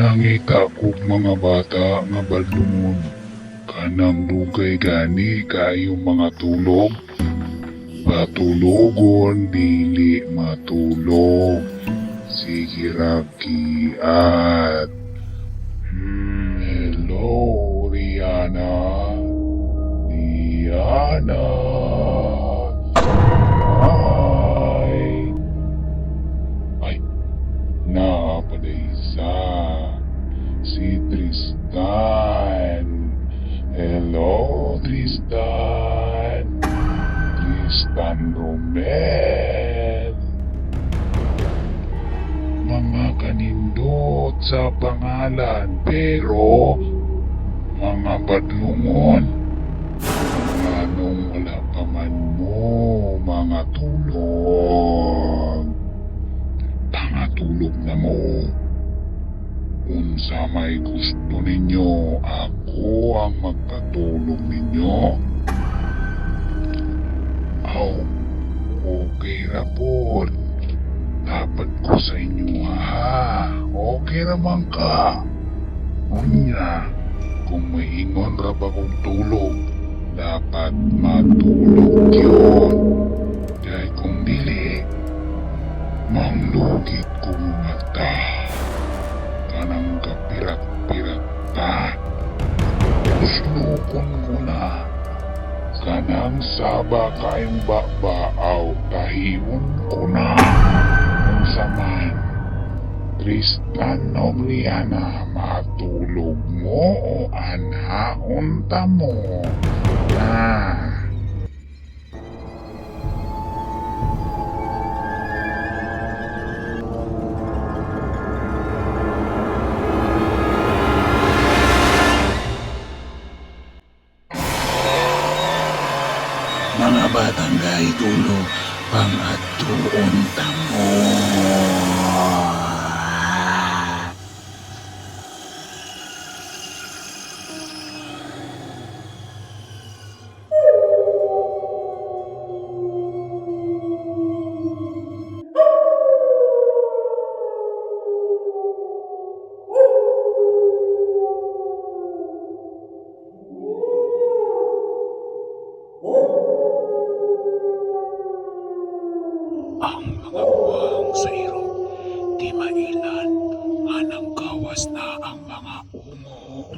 Nangita kog mga bata nga balungon. Kanang dugay gani kayo mga tulog. Patulogon dili matulog. Sige rakiat. Hello, Rihanna. Rihanna. Hi. Ay, napaday isa. Si Tristan. Hello, Tristan. Tristan Romel. Mga kanindot sa pangalan pero mga badlungon. Anong wala pa man mo mga tulog. Pangatulog na mo. Unsa may gusto ninyo, ako ang magpatulog ninyo. Aw, okay ra po. Dapat ko sa inyo ha. Okay naman ka. Unya, kung may ingon ra ba kong tulog, dapat matulog yun. Dahil kung dili, manglugit kong mata. Kanang kapirat-pirat ta. Uslukon ko na. Kanang saba kayong babaaw, tahiyon ko na. Kung saman, Tristan o Rihanna, matulog mo o anaunta mo. Mga batang gay tulog, pang-atuon tamo. Ang mga buwang sa iro, di mailan, anang gawas na ang mga ungo.